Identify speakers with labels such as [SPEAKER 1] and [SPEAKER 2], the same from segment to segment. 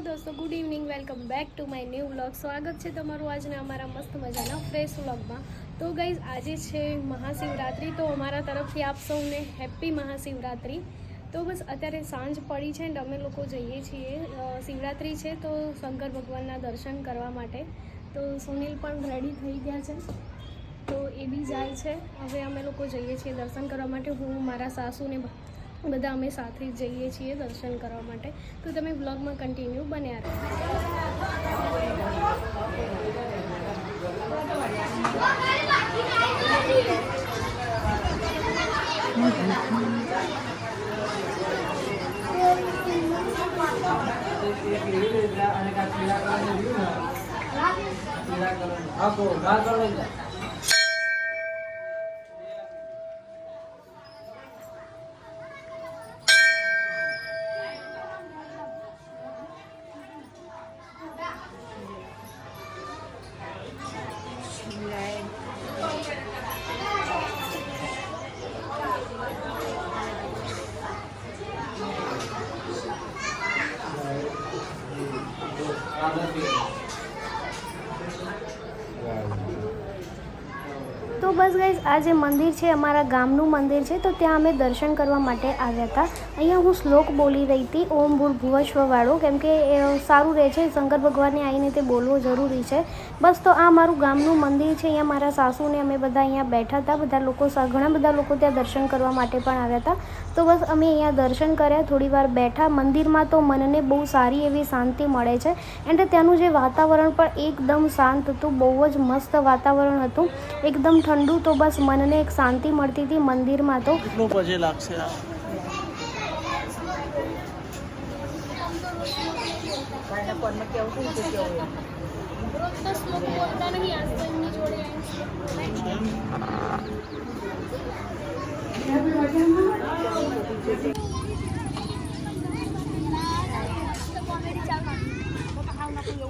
[SPEAKER 1] दोस्तों good evening welcome back to my new vlog. स्वागत है तमारू आज अमरा मस्त मजाना फ्रेश व्लॉग में। तो गाइज आज है महाशिवरात्रि, तो अमरा तरफ आप सौने हैप्पी महाशिवरात्रि। तो बस अत्यारे सांज पड़ी है, अमे लोग जईए छीए शिवरात्रि है तो शंकर भगवान दर्शन करवा माटे। तो सुनील पण रेडी थई गया है, तो ये भी जाए छे। हवे अमे लोग जईए छीए दर्शन करवा माटे। हूँ मारा सासू ने બધા અમે સાથે જઈએ છીએ દર્શન કરવા માટે। તો તમે વ્લોગમાં કન્ટિન્યુ બન્યા રહો। तो बस गाइज आज मंदिर है अमरा गामनु मंदिर है, तो त्या अमे दर्शन करवा माटे आव्या था। अहींया हूँ श्लोक बोली रही थी ओम भूर्भुवस्व वाळो, केम के सारूँ रहे छे। शंकर भगवान ने आईने ते बोलवो जरूरी है। बस तो आ मारू गामनु मंदिर है। अहींया मारा सासू ने अमे बधा अहींया बैठा था, बधा लोको घणा बधा लोको त्या दर्शन करवा माटे पण आव्या था। तो बस अमे अहींया दर्शन कर्या, थोड़ी वार बैठा। मंदिर में तो मनने बहु सारी एवी शांति मळे छे। एंड त्यानुं जे वातावरण पण एकदम शांत हतुं, बहु ज मस्त वातावरण हतुं, एकदम ठंडू। तो बस मन ने एक शांति मळती थी मंदिर में। तो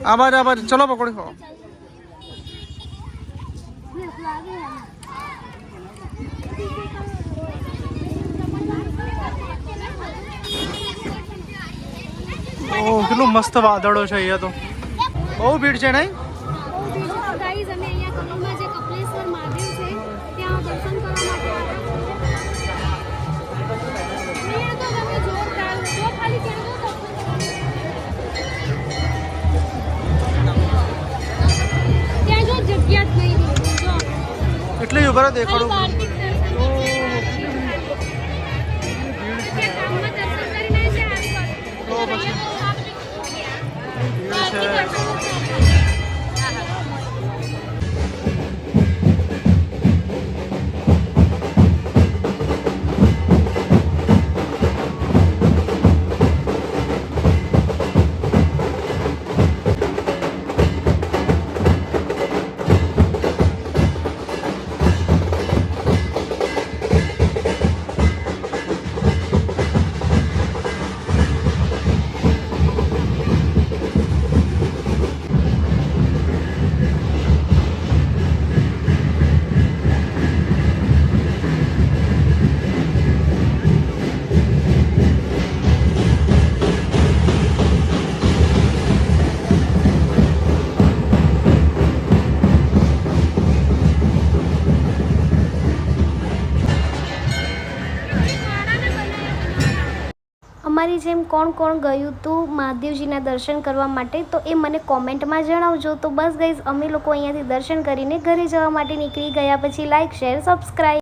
[SPEAKER 2] आवाज आवाज चलो पकड़ी खाओ। ओह कितनु मस्त वादळो छे। अहींया तो बहु भीड़ छे नहीं। એટલે ઉભા રહો દેખાડો।
[SPEAKER 1] અમારી જેમ કોણ કોણ ગયું હતું મહાદેવજીના દર્શન કરવા માટે, તો એ મને કોમેન્ટમાં જણાવજો। તો બસ ગાઈઝ અમે લોકો અહીંયાથી દર્શન કરીને ઘરે જવા માટે નીકળી ગયા। પછી લાઇક શેર સબસ્ક્રાઈબ